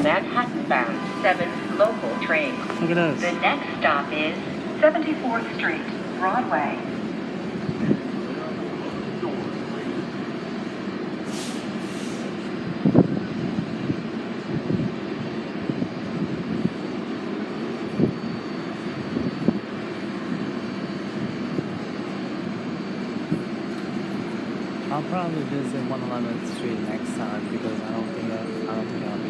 Manhattan-bound 7 local trains. Look at us. The next stop is 74th Street, Broadway. I'll probably visit 111th Street next time because I don't think I'll be